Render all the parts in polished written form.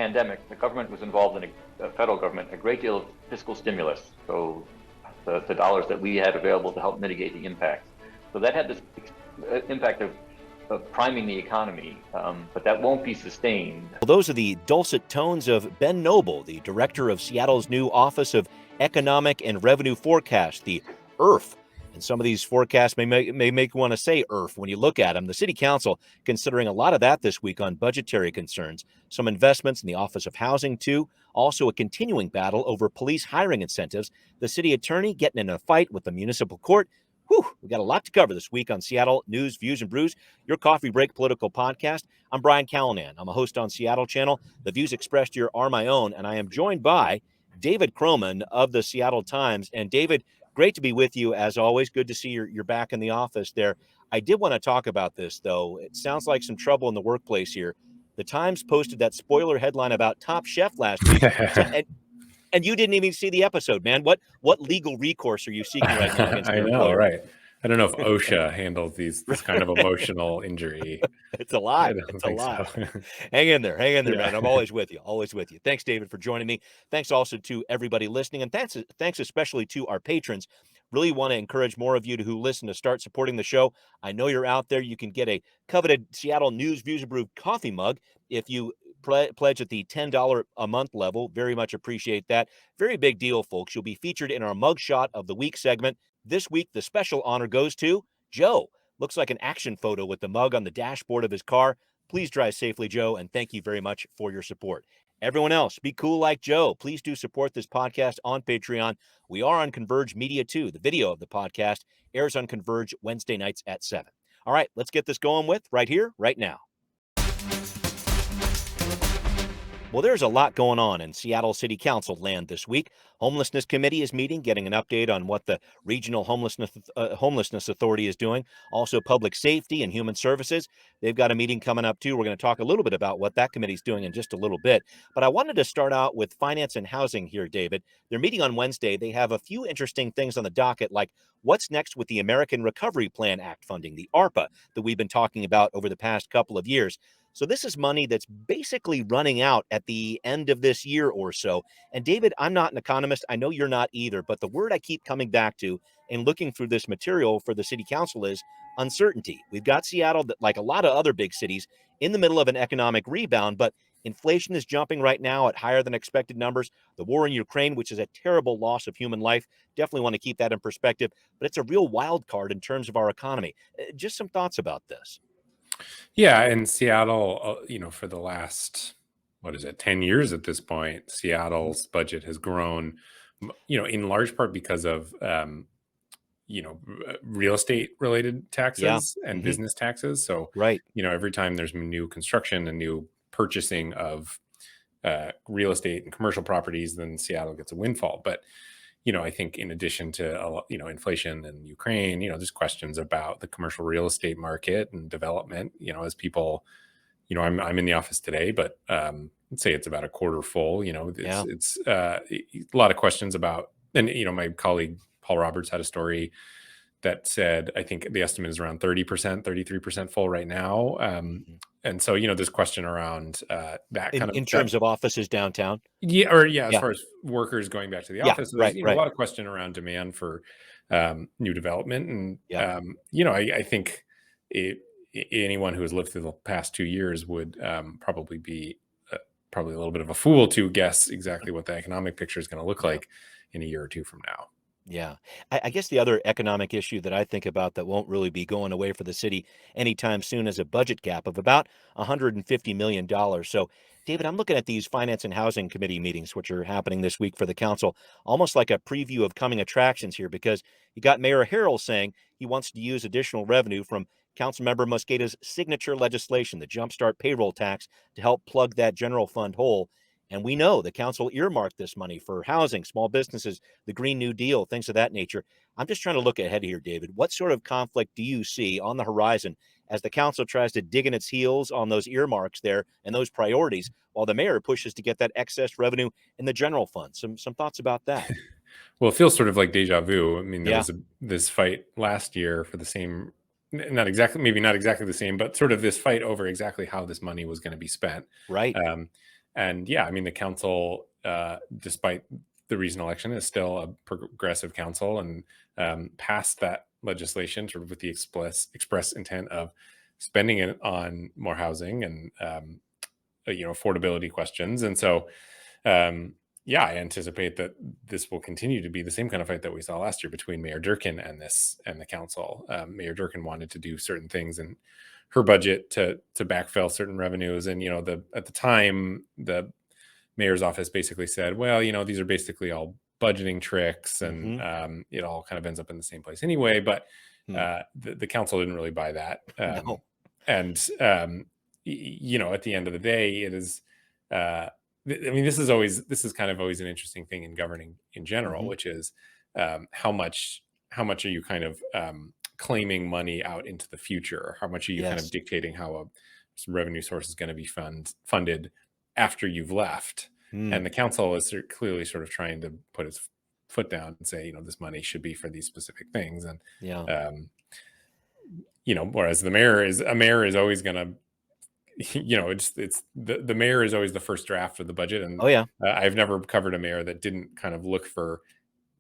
pandemic, the government was involved in the federal government, a great deal of fiscal stimulus. So the dollars that we had available to help mitigate the impacts. So that had this impact of priming the economy, but that won't be sustained. Well, those are the dulcet tones of Ben Noble, the director of Seattle's new Office of Economic and Revenue Forecast, the IRF. And some of these forecasts may make you want to say IRF when you look at them. The city council considering a lot of that this week on budgetary concerns, some investments in the Office of Housing too, also a continuing battle over police hiring incentives, the city attorney getting in a fight with the municipal court. Whew, we got a lot to cover this week on Seattle News, Views, and Brews, your coffee break political podcast. I'm Brian Callanan. I'm a host on Seattle Channel. The views expressed here are my own, and I am joined by David Croman of the Seattle Times. And David, great to be with you as always. Good to see you're back in the office there. I did want to talk about this, though. It sounds like some trouble in the workplace here. The Times posted that spoiler headline about Top Chef last week. And you didn't even see the episode, man. What legal recourse are you seeking right now against your employer? Right? I don't know if OSHA handles this kind of emotional injury. It's a lot. It's a lot. So. Hang in there, man. I'm always with you. Thanks, David, for joining me. Thanks also to everybody listening, and thanks especially to our patrons. Really want to encourage more of you who listen to start supporting the show. I know you're out there. You can get a coveted Seattle News, Views, and Brews coffee mug if you pledge at the $10 a month level. Very much appreciate that. Very big deal, folks. You'll be featured in our Mugshot of the Week segment. This week, the special honor goes to Joe. Looks like an action photo with the mug on the dashboard of his car. Please drive safely, Joe, and thank you very much for your support. Everyone else, be cool like Joe. Please do support this podcast on Patreon. We are on Converge Media too. The video of the podcast airs on Converge Wednesday nights at 7. All right, let's get this going with right here, right now. Well, there's a lot going on in Seattle City Council land this week. Homelessness Committee is meeting, getting an update on what the Regional Homelessness Authority is doing. Also, Public Safety and Human Services. They've got a meeting coming up, too. We're going to talk a little bit about what that committee is doing in just a little bit. But I wanted to start out with finance and housing here, David. They're meeting on Wednesday. They have a few interesting things on the docket, like what's next with the American Recovery Plan Act funding, the ARPA, that we've been talking about over the past couple of years. So this is money that's basically running out at the end of this year or so. And David, I'm not an economist. I know you're not either. But the word I keep coming back to and looking through this material for the city council is uncertainty. We've got Seattle, that, like a lot of other big cities, in the middle of an economic rebound. But inflation is jumping right now at higher than expected numbers. The war in Ukraine, which is a terrible loss of human life, definitely want to keep that in perspective. But it's a real wild card in terms of our economy. Just some thoughts about this. Yeah, in Seattle, for the last, 10 years at this point, Seattle's budget has grown, in large part because of, real estate related taxes and business taxes. So, right. Every time there's new construction and new purchasing of real estate and commercial properties, then Seattle gets a windfall. But I think in addition to, inflation and Ukraine, there's questions about the commercial real estate market and development, as people, I'm in the office today, but let's say it's about a quarter full, it's a lot of questions about, and, my colleague, Paul Roberts, had a story that said, I think the estimate is around 30%, 33% full right now. And so, there's question around that kind of... In terms of offices downtown? As far as workers going back to the office. So there's a lot of question around demand for new development. And, I think anyone who has lived through the past 2 years would probably be a little bit of a fool to guess exactly what the economic picture is going to look like in a year or two from now. Yeah. I guess the other economic issue that I think about that won't really be going away for the city anytime soon is a budget gap of about $150 million. So, David, I'm looking at these Finance and Housing Committee meetings, which are happening this week for the council, almost like a preview of coming attractions here, because you got Mayor Harrell saying he wants to use additional revenue from Councilmember Mosqueda's signature legislation, the Jumpstart payroll tax, to help plug that general fund hole. And we know the council earmarked this money for housing, small businesses, the Green New Deal, things of that nature. I'm just trying to look ahead here, David. What sort of conflict do you see on the horizon as the council tries to dig in its heels on those earmarks there and those priorities, while the mayor pushes to get that excess revenue in the general fund? Some thoughts about that? Well, it feels sort of like deja vu. I mean, there was this fight last year for the same, maybe not exactly the same, but sort of this fight over exactly how this money was going to be spent. Right. And yeah, I mean, the council, despite the recent election, is still a progressive council, and passed that legislation sort of with the express intent of spending it on more housing and affordability questions. And so yeah, I anticipate that this will continue to be the same kind of fight that we saw last year between Mayor Durkin and the council. Mayor Durkin wanted to do certain things in her budget to backfill certain revenues, and at the time the mayor's office basically said, well, these are basically all budgeting tricks, and it all kind of ends up in the same place anyway. But the council didn't really buy that. No. And at the end of the day, it is. I mean, this is kind of always an interesting thing in governing in general, which is how much are you kind of claiming money out into the future? How much are you kind of dictating how some revenue source is going to be funded after you've left? And the council is clearly sort of trying to put its foot down and say, this money should be for these specific things. And whereas a mayor is always going to, it's the mayor is always the first draft of the budget. And I've never covered a mayor that didn't kind of look for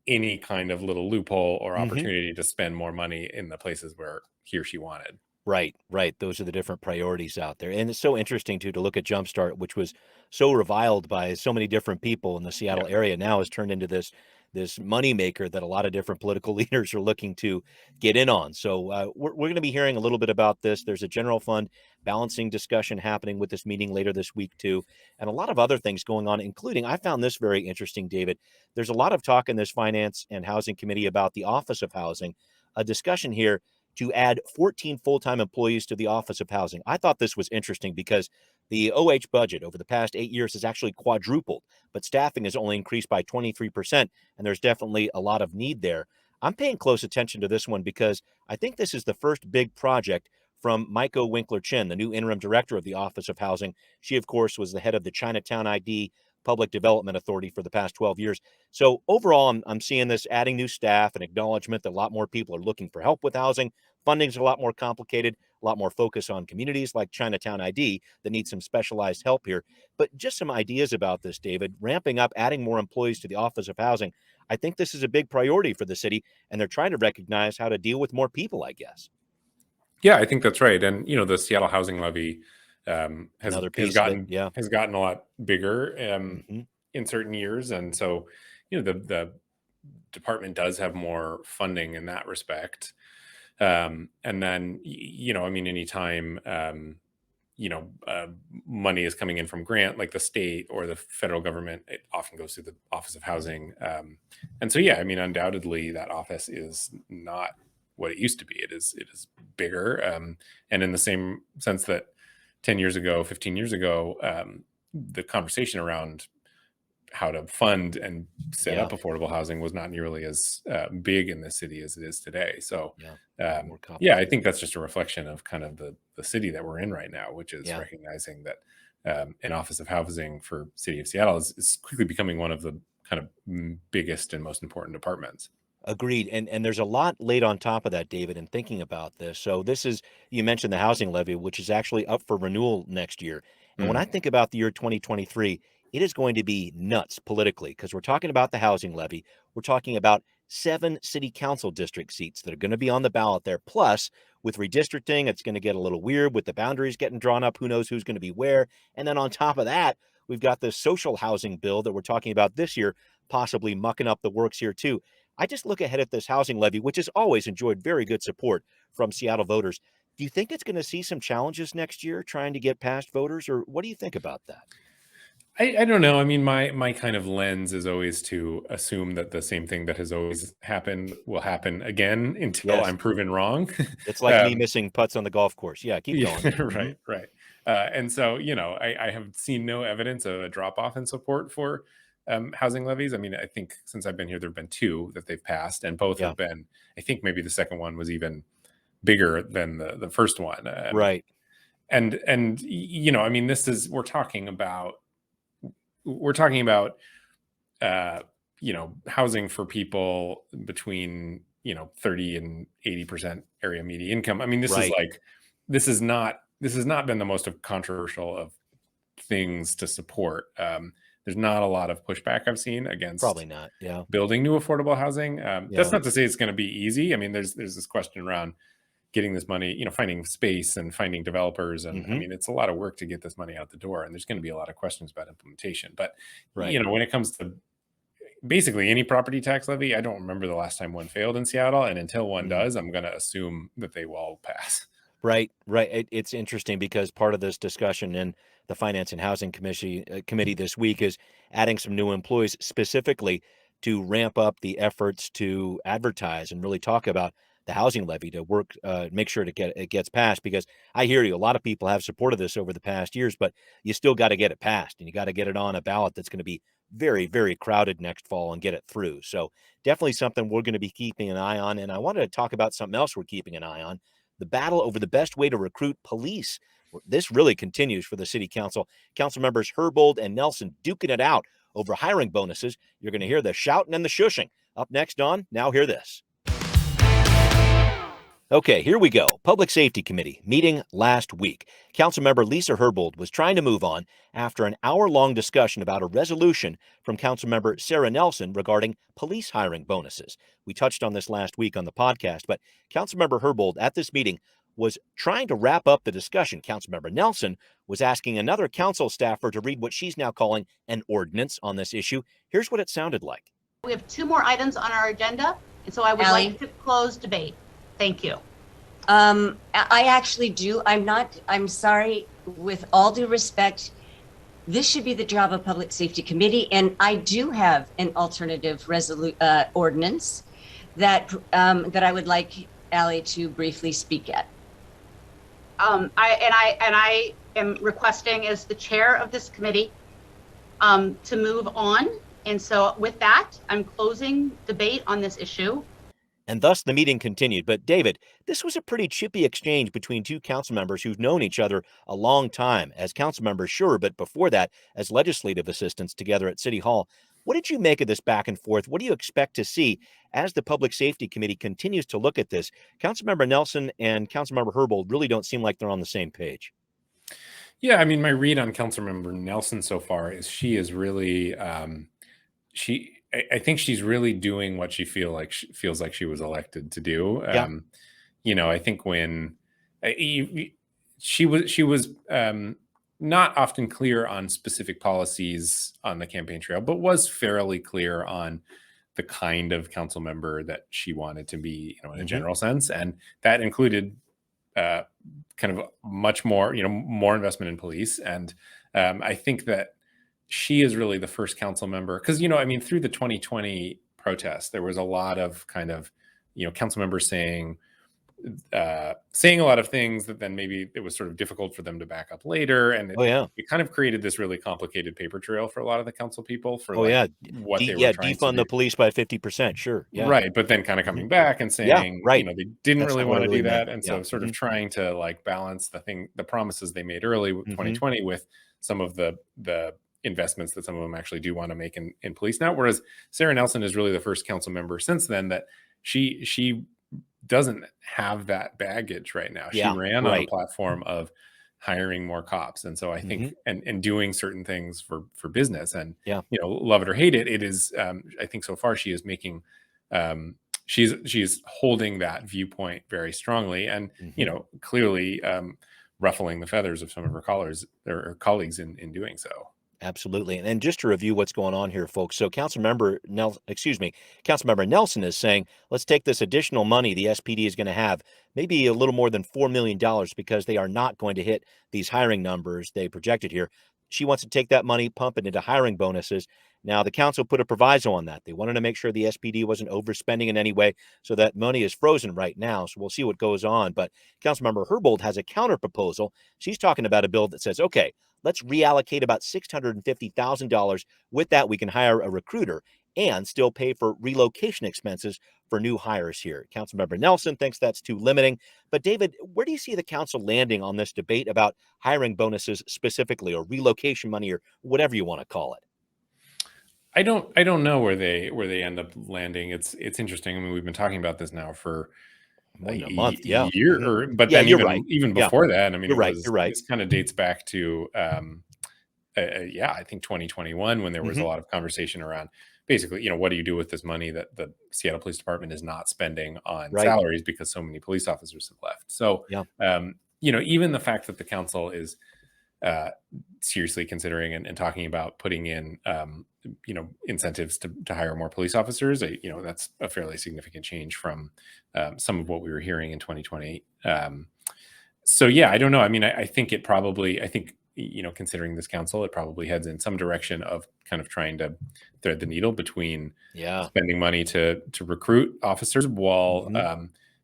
any kind of little loophole or opportunity to spend more money in the places where he or she wanted. Right. Those are the different priorities out there. And it's so interesting to look at Jumpstart, which was so reviled by so many different people in the Seattle area, now has turned into this moneymaker that a lot of different political leaders are looking to get in on. So we're going to be hearing a little bit about this. There's a general fund balancing discussion happening with this meeting later this week too, and a lot of other things going on, including, I found this very interesting, David. There's a lot of talk in this Finance and Housing Committee about the Office of Housing, a discussion here to add 14 full-time employees to the Office of Housing. I thought this was interesting because the OH budget over the past 8 years has actually quadrupled, but staffing has only increased by 23%, and there's definitely a lot of need there. I'm paying close attention to this one because I think this is the first big project from Maiko Winkler-Chin, the new interim director of the Office of Housing. She, of course, was the head of the Chinatown ID Public Development Authority for the past 12 years. So overall, I'm seeing this adding new staff and acknowledgement that a lot more people are looking for help with housing. Funding's a lot more complicated, a lot more focus on communities like Chinatown ID that need some specialized help here. But just some ideas about this, David, ramping up, adding more employees to the Office of Housing. I think this is a big priority for the city, and they're trying to recognize how to deal with more people, I guess. Yeah, I think that's right. And, the Seattle Housing Levy has gotten a lot bigger in certain years. And so, the department does have more funding in that respect. And then, anytime, money is coming in from grant, like the state or the federal government, it often goes through the Office of Housing. And so, undoubtedly that office is not what it used to be. It is bigger. And in the same sense that 10 years ago, 15 years ago, the conversation around how to fund and set up affordable housing was not nearly as big in the city as it is today. So, I think that's just a reflection of kind of the city that we're in right now, which is recognizing that an Office of Housing for City of Seattle is quickly becoming one of the kind of biggest and most important departments. Agreed. And there's a lot laid on top of that, David, in thinking about this. So this is, you mentioned the housing levy, which is actually up for renewal next year. And when I think about the year 2023, it is going to be nuts politically because we're talking about the housing levy. We're talking about 7 city council district seats that are going to be on the ballot there. Plus, with redistricting, it's going to get a little weird with the boundaries getting drawn up. Who knows who's going to be where? And then on top of that, we've got the social housing bill that we're talking about this year, possibly mucking up the works here too. I just look ahead at this housing levy, which has always enjoyed very good support from Seattle voters. Do you think it's going to see some challenges next year trying to get past voters, or what do you think about that? I don't know. I mean, my kind of lens is always to assume that the same thing that has always happened will happen again until I'm proven wrong. It's like me missing putts on the golf course. Yeah, keep going. Right. And so, I have seen no evidence of a drop off in support for housing levies. I mean, I think since I've been here, there have been 2 that they've passed, and both have been, I think maybe the second one was even bigger than the first one. Right. And, I mean, we're talking about, housing for people between, 30 and 80% area median income. I mean, this has not been the most controversial of things to support. There's not a lot of pushback I've seen against Probably not. Yeah. building new affordable housing. That's Yeah. not to say it's going to be easy. I mean, there's this question around getting this money, finding space and finding developers. And I mean, it's a lot of work to get this money out the door. And there's going to be a lot of questions about implementation. But, Right. when it comes to basically any property tax levy, I don't remember the last time one failed in Seattle. And until one does, I'm going to assume that they will all pass. Right. It's interesting because part of this discussion in the Finance and Housing Committee this week is adding some new employees specifically to ramp up the efforts to advertise and really talk about the housing levy to work, make sure it gets passed. Because I hear you, a lot of people have supported this over the past years, but you still got to get it passed, and you got to get it on a ballot that's going to be very, very crowded next fall and get it through. So definitely something we're going to be keeping an eye on. And I wanted to talk about something else we're keeping an eye on: the battle over the best way to recruit police. This really continues for the city council. Council members Herbold and Nelson duking it out over hiring bonuses. You're going to hear the shouting and the shushing. Up next on Now Hear This. Okay, here we go. Public Safety Committee meeting last week. Councilmember Lisa Herbold was trying to move on after an hour-long discussion about a resolution from Councilmember Sarah Nelson regarding police hiring bonuses. We touched on this last week on the podcast, but Councilmember Herbold at this meeting was trying to wrap up the discussion. Councilmember Nelson was asking another council staffer to read what she's now calling an ordinance on this issue. Here's what it sounded like. We have 2 more items on our agenda, and so I would like to close debate. Thank you. I actually do. I'm sorry, with all due respect, this should be the job of Public Safety Committee, and I do have an alternative ordinance that I would like Ally to briefly speak at. I am requesting, as the chair of this committee, to move on. And so with that, I'm closing debate on this issue. And thus the meeting continued. But David, this was a pretty chippy exchange between 2 council members who've known each other a long time as council members, sure, but before that as legislative assistants together at City Hall. What did you make of this back and forth? What do you expect to see as the Public Safety Committee continues to look at this? Councilmember Nelson and Councilmember Herbold really don't seem like they're on the same page. Yeah, I mean, my read on Councilmember Nelson so far is she is really I think she's really doing what she feels like she was elected to do. Yeah. I think when she was not often clear on specific policies on the campaign trail, but was fairly clear on the kind of council member that she wanted to be, in a general sense, and that included kind of much more, more investment in police. And I think that she is really the first council member because, through the 2020 protests, there was a lot of kind of, council members saying a lot of things that then maybe it was sort of difficult for them to back up later. And it kind of created this really complicated paper trail for a lot of the council people for what they were trying to defund do. the police by 50%. Sure. Yeah. Right. But then kind of coming back and saying, they didn't That's really not what want I to really do that. meant. And so sort of trying to like balance the promises they made early with 2020 with some of the investments that some of them actually do want to make in police now. Whereas Sarah Nelson is really the first council member since then that she doesn't have that baggage right now. She ran on a platform of hiring more cops. And so I think, and doing certain things for business and, love it or hate it, it is, I think so far she is making, she's holding that viewpoint very strongly and, clearly ruffling the feathers of some of her colleagues in doing so. Absolutely. And just to review what's going on here, folks. So Councilmember Nelson is saying, let's take this additional money the SPD is going to have, maybe a little more than $4 million, because they are not going to hit these hiring numbers they projected here. She wants to take that money, pump it into hiring bonuses. Now, the council put a proviso on that. They wanted to make sure the SPD wasn't overspending in any way, so that money is frozen right now. So we'll see what goes on. But Councilmember Herbold has a counter proposal. She's talking about a bill that says, okay, let's reallocate about $650,000. With that, we can hire a recruiter and still pay for relocation expenses for new hires here. Councilmember Nelson thinks that's too limiting. But David, where do you see the council landing on this debate about hiring bonuses specifically, or relocation money, or whatever you want to call it? I don't know where they end up landing. It's interesting. I mean, we've been talking about this now for more than a month, year, but then even before that, I mean, you're right. This kind of dates back to yeah, I think 2021, when there was a lot of conversation around basically, what do you do with this money that the Seattle Police Department is not spending on Right. salaries because so many police officers have left. So, Yeah. even the fact that the council is seriously considering and talking about putting in, incentives to hire more police officers, that's a fairly significant change from some of what we were hearing in 2020. So yeah, I don't know. I mean, I think considering this council, it probably heads in some direction of kind of trying to thread the needle between spending money to recruit officers while,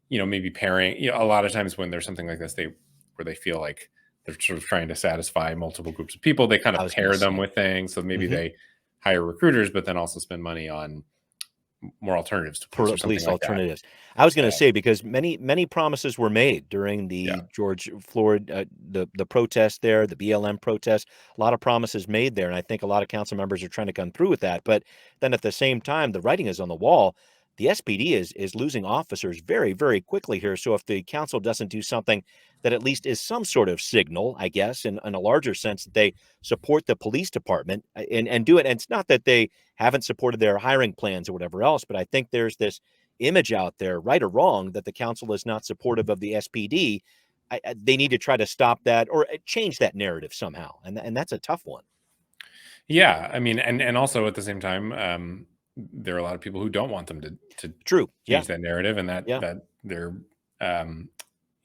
maybe pairing, a lot of times when there's something like this, where they feel like they're sort of trying to satisfy multiple groups of people, they kind of pair them with things. So maybe they hire recruiters, but then also spend money on more alternatives to police, or police something like alternatives. That. I was going to say, because many promises were made during the George Floyd, the protest there, the BLM protest. A lot of promises made there, and I think a lot of council members are trying to come through with that. But then at the same time, the writing is on the wall. The SPD is losing officers very, very quickly here. So if the council doesn't do something that at least is some sort of signal, I guess, in a larger sense, that they support the police department and do it. And it's not that they haven't supported their hiring plans or whatever else, but I think there's this image out there, right or wrong, that the council is not supportive of the SPD. They need to try to stop that or change that narrative somehow. And that's a tough one. Yeah. I mean, and also at the same time, there are a lot of people who don't want them to change that narrative, and that they're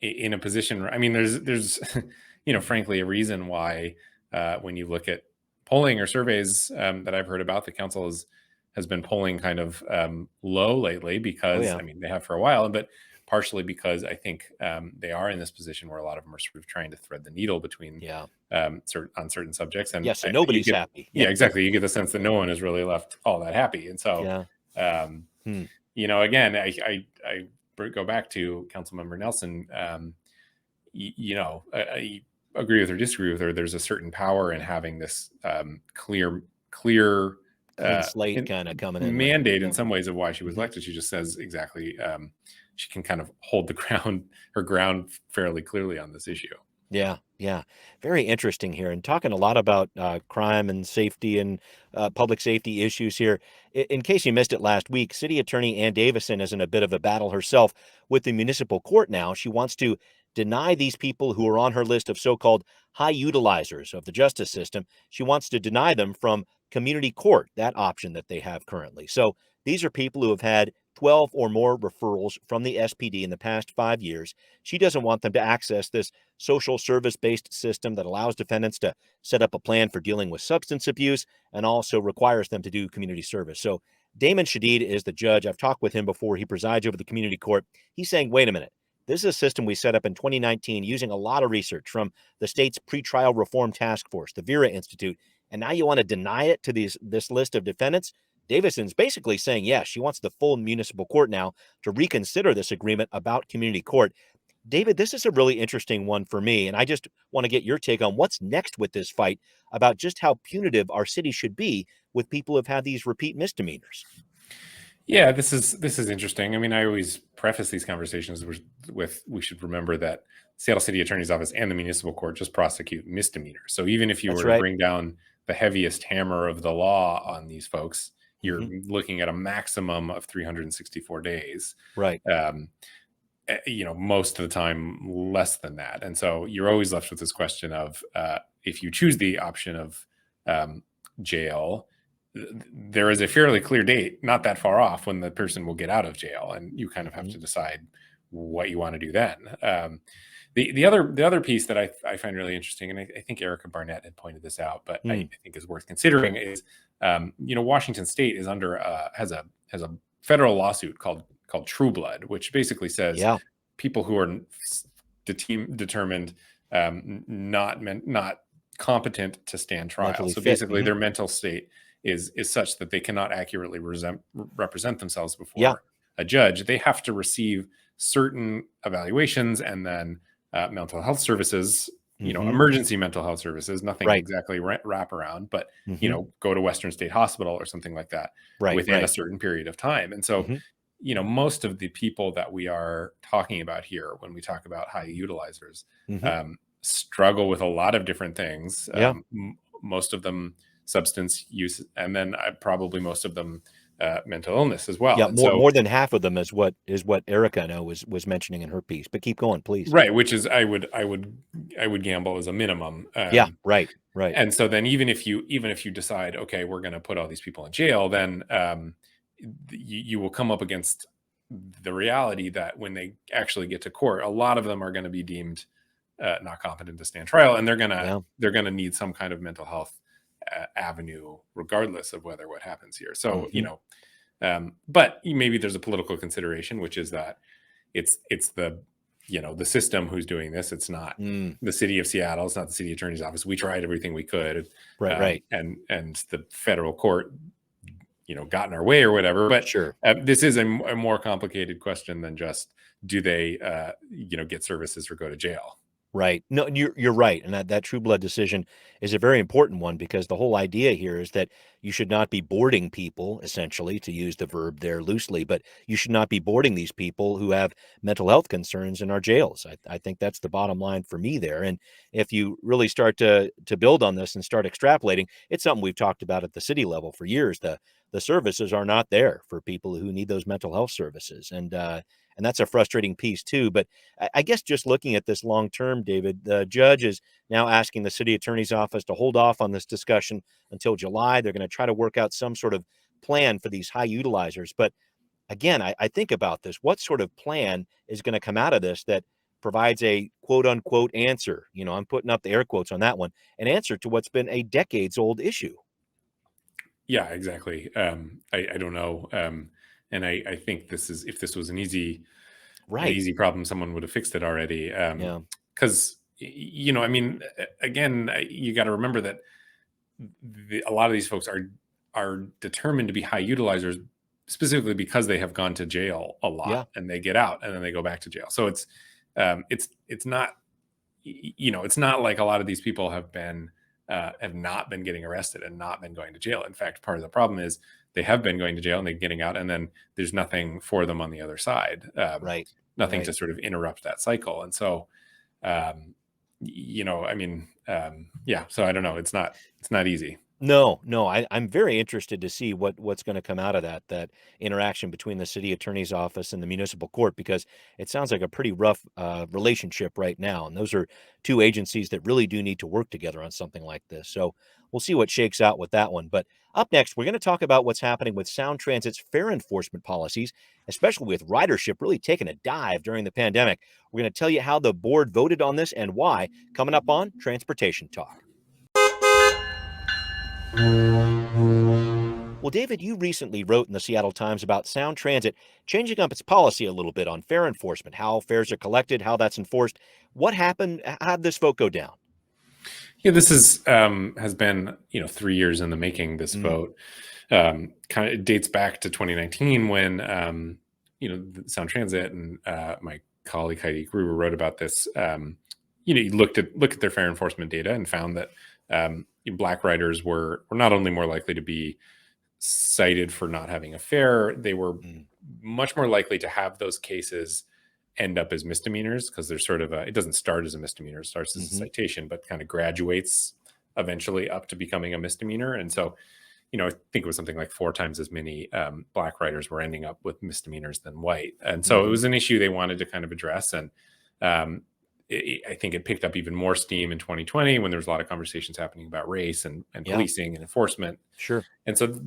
in a position. I mean, there's frankly, a reason why when you look at polling or surveys that I've heard about, the council has been polling kind of low lately, because I mean, they have for a while, but partially because I think they are in this position where a lot of them are sort of trying to thread the needle between on certain subjects. And so nobody's happy. Yeah, exactly. You get the sense that no one is really left all that happy. And so, again, I go back to Councilmember Nelson. I agree with or disagree with her. There's a certain power in having this clear slate kind of coming in mandate in some ways of why she was elected. She just says exactly, she can kind of hold her ground fairly clearly on this issue. Yeah. Very interesting here, and talking a lot about crime and safety and public safety issues here. In case you missed it last week, City Attorney Ann Davison is in a bit of a battle herself with the municipal court now. She wants to deny these people who are on her list of so-called high utilizers of the justice system. She wants to deny them from community court, that option that they have currently. So these are people who have had 12 or more referrals from the SPD in the past 5 years. She doesn't want them to access this social service-based system that allows defendants to set up a plan for dealing with substance abuse and also requires them to do community service. So Damon Shadid is the judge. I've talked with him before. He presides over the community court. He's saying, wait a minute, this is a system we set up in 2019 using a lot of research from the state's pretrial reform task force, the Vera Institute, and now you want to deny it to this list of defendants? Davison's basically saying, yes, she wants the full municipal court now to reconsider this agreement about community court. David, this is a really interesting one for me, and I just want to get your take on what's next with this fight about just how punitive our city should be with people who have had these repeat misdemeanors. Yeah, this is interesting. I mean, I always preface these conversations with we should remember that Seattle City Attorney's Office and the municipal court just prosecute misdemeanors. So even if you were to bring down the heaviest hammer of the law on these folks, you're looking at a maximum of 364 days. Right. Most of the time less than that. And so you're always left with this question of if you choose the option of jail, there is a fairly clear date, not that far off, when the person will get out of jail, and you kind of have to decide what you want to do then. The other piece that I find really interesting, and I think Erica Barnett had pointed this out, but I think is worth considering, is Washington State is under has a federal lawsuit called True Blood, which basically says people who are determined not competent to stand trial. Mentally so fit. Basically, their mental state is such that they cannot accurately represent themselves before a judge. They have to receive certain evaluations and then mental health services, emergency mental health services, nothing exactly wrap around, but, go to Western State Hospital or something like that within a certain period of time. And so, most of the people that we are talking about here, when we talk about high utilizers, struggle with a lot of different things. most of them substance use, and then probably most of them mental illness as well. Yeah, And more than half of them is what Erica, I know, was mentioning in her piece. But keep going, please. right, which is I would gamble as a minimum. Yeah, right. And so then even if you decide, okay, we're going to put all these people in jail, then you will come up against the reality that when they actually get to court, a lot of them are going to be deemed not competent to stand trial, and they're going to need some kind of mental health avenue, regardless of what happens here. So but maybe there's a political consideration, which is that it's the the system who's doing this. It's not the city of Seattle. It's not the city attorney's office. We tried everything we could, right. And the federal court got in our way or whatever. But sure, this is a more complicated question than just do they get services or go to jail. Right. No, you're right. And that True Blood decision is a very important one, because the whole idea here is that you should not be boarding people, essentially, to use the verb there loosely, but you should not be boarding these people who have mental health concerns in our jails. I think that's the bottom line for me there. And if you really start to build on this and start extrapolating, it's something we've talked about at the city level for years. The services are not there for people who need those mental health services. And that's a frustrating piece too. But I guess just looking at this long term, David, the judge is now asking the city attorney's office to hold off on this discussion until July. They're going to try to work out some sort of plan for these high utilizers. But again, I think about this. What sort of plan is going to come out of this that provides a quote unquote answer? I'm putting up the air quotes on that one, an answer to what's been a decades old issue. Yeah, exactly. I don't know. And I think if this was an easy problem, someone would have fixed it already. Because, again, you got to remember that a lot of these folks are determined to be high utilizers specifically because they have gone to jail a lot, and they get out and then they go back to jail. So it's not, it's not like a lot of these people have not been getting arrested and not been going to jail. In fact, part of the problem is they have been going to jail and they're getting out, and then there's nothing for them on the other side. Nothing to sort of interrupt that cycle. And so, so I don't know. It's not easy. No, I'm very interested to see what's going to come out of that interaction between the city attorney's office and the municipal court, because it sounds like a pretty rough relationship right now. And those are two agencies that really do need to work together on something like this. So we'll see what shakes out with that one. But up next, we're going to talk about what's happening with Sound Transit's fare enforcement policies, especially with ridership really taking a dive during the pandemic. We're going to tell you how the board voted on this and why, coming up on Transportation Talk. Well, David, you recently wrote in the Seattle Times about Sound Transit changing up its policy a little bit on fare enforcement, how fares are collected, how that's enforced. What happened? How did this vote go down? Yeah, this has been 3 years in the making. This vote kind of dates back to 2019 when Sound Transit and my colleague Heidi Gruber wrote about this. You looked at their fare enforcement data and found that Black riders were not only more likely to be cited for not having a fare, they were much more likely to have those cases end up as misdemeanors, because there's sort of it doesn't start as a misdemeanor, it starts as a citation, but kind of graduates eventually up to becoming a misdemeanor. And so, I think it was something like 4 times as many Black riders were ending up with misdemeanors than white. And so it was an issue they wanted to kind of address. And I think it picked up even more steam in 2020 when there was a lot of conversations happening about race and policing and enforcement. Sure. And so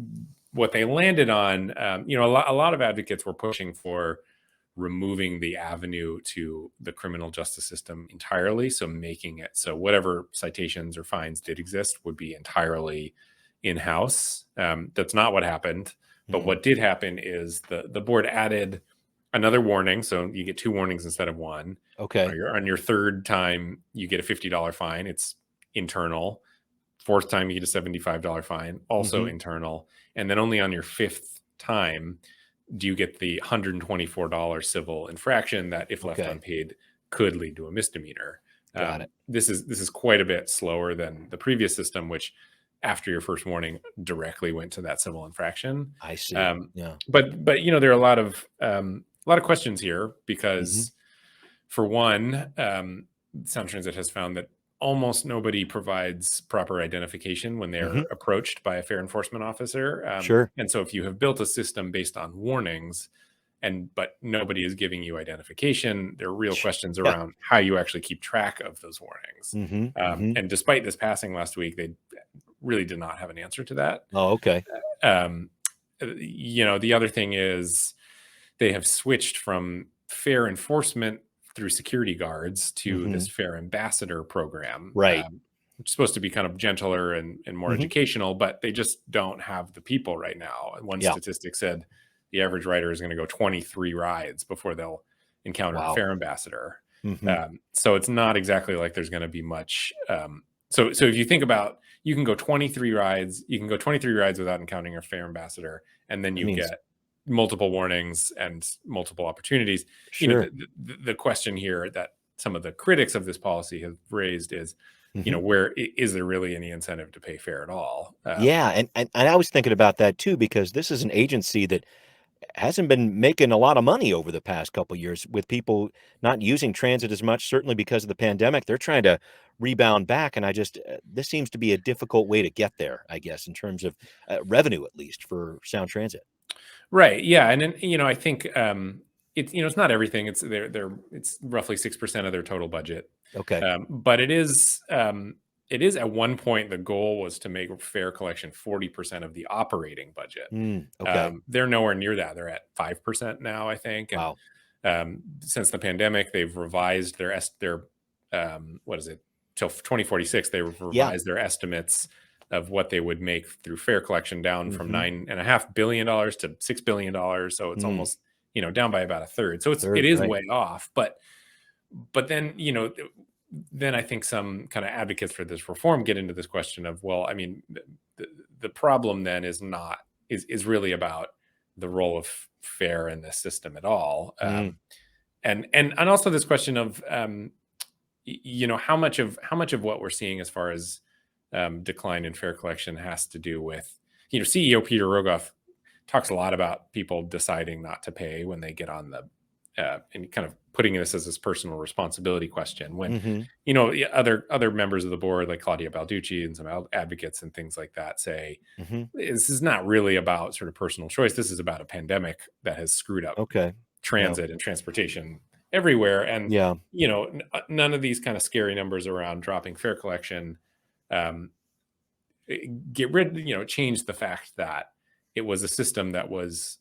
what they landed on, a lot of advocates were pushing for removing the avenue to the criminal justice system entirely. So making it so whatever citations or fines did exist would be entirely in-house. That's not what happened. But what did happen is the board added another warning. So you get 2 warnings instead of 1. Okay. On your 3rd time, you get a $50 fine. It's internal. 4th time, you get a $75 fine, also internal. And then only on your 5th time do you get the $124 civil infraction that, if left unpaid, could lead to a misdemeanor. Got it. This is quite a bit slower than the previous system, which after your first warning directly went to that civil infraction. I see. But there are a lot of questions here because, for one, Sound Transit has found that almost nobody provides proper identification when they're Mhm. approached by a fair enforcement officer. Sure. And so if you have built a system based on warnings, but nobody is giving you identification, there are real questions Yeah. around how you actually keep track of those warnings. Mhm. Mhm. And despite this passing last week, they really did not have an answer to that. Oh, okay. The other thing is they have switched from fair enforcement through security guards to Mhm. this fair ambassador program, Right. which is supposed to be kind of gentler and more Mhm. educational, but they just don't have the people right now. And one Yeah. statistic said the average rider is going to go 23 rides before they'll encounter a Wow. fair ambassador. Mhm. So it's not exactly like there's going to be much. So if you think about, you can go 23 rides without encountering a fair ambassador, and then That you means get multiple warnings and multiple opportunities. sure. The question here that some of the critics of this policy have raised is, Mhm. where is there really any incentive to pay fair at all? Yeah, and I was thinking about that too because this is an agency that hasn't been making a lot of money over the past couple years with people not using transit as much, certainly because of the pandemic. They're trying to rebound back, and this seems to be a difficult way to get there, I guess, in terms of revenue, at least for Sound Transit. Right. Yeah. And then, I think it's not everything. It's roughly 6% of their total budget. Okay. But it is at one point the goal was to make fare collection 40% of the operating budget. Okay. They're nowhere near that. They're at 5% now, I think. And Wow. since the pandemic, they've revised their what is it, till 2046, they Yeah. revised their estimates of what they would make through fare collection down from Mhm. $9.5 billion to $6 billion. So it's almost, down by about a third. So it is Right. way off. But then, then I think some kind of advocates for this reform get into this question of, well, I mean, the problem then is really about the role of fare in the system at all. And also this question of, how much of what we're seeing as far as decline in fare collection has to do with, CEO Peter Rogoff talks a lot about people deciding not to pay when they get on the and kind of putting this as his personal responsibility question when, Mhm. Other members of the board like Claudia Balducci and some advocates and things like that say, Mhm. this is not really about sort of personal choice. This is about a pandemic that has screwed up Okay. transit and transportation everywhere. And, Yeah. none of these kind of scary numbers around dropping fare collection change the fact that it was a system that was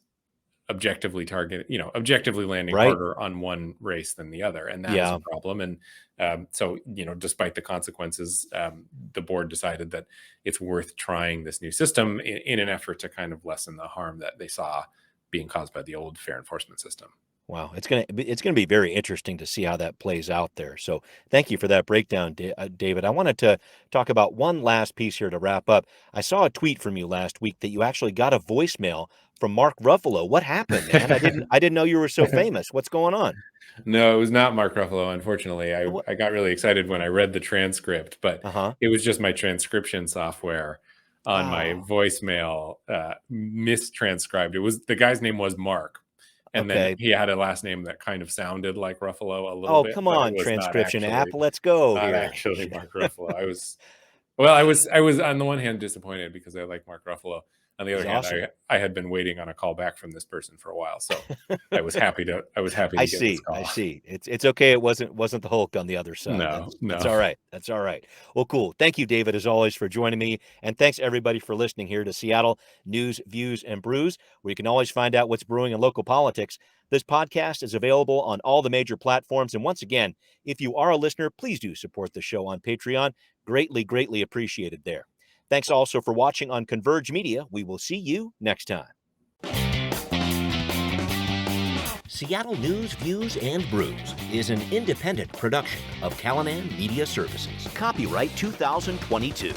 objectively landing Right. harder on one race than the other. And that is Yeah. a problem. And so, despite the consequences, the board decided that it's worth trying this new system in an effort to kind of lessen the harm that they saw being caused by the old fare enforcement system. Wow, it's gonna be very interesting to see how that plays out there. So, thank you for that breakdown, David. I wanted to talk about one last piece here to wrap up. I saw a tweet from you last week that you actually got a voicemail from Mark Ruffalo. What happened, man? I didn't know you were so famous. What's going on? No, it was not Mark Ruffalo. Unfortunately, What? I got really excited when I read the transcript, but Uh-huh. it was just my transcription software on my Oh, voicemail mistranscribed. It was, the guy's name was Mark, and then okay. he had a last name that kind of sounded like Ruffalo a little Oh, bit, come but it on, was transcription app. Let's go not here. actually Mark Ruffalo. I was on the one hand disappointed because I like Mark Ruffalo. On the He's other hand, awesome. I had been waiting on a call back from this person for a while, so I was happy to I get this see. call. I see. It's okay. It wasn't the Hulk on the other side. No. That's all right. That's all right. Well, cool. Thank you, David, as always, for joining me, and thanks everybody for listening here to Seattle News, Views, and Brews, where you can always find out what's brewing in local politics. This podcast is available on all the major platforms, and once again, if you are a listener, please do support the show on Patreon. Greatly, greatly appreciated there. Thanks also for watching on Converge Media. We will see you next time. Seattle News, Views, and Brews is an independent production of Callanan Media Services. Copyright 2022.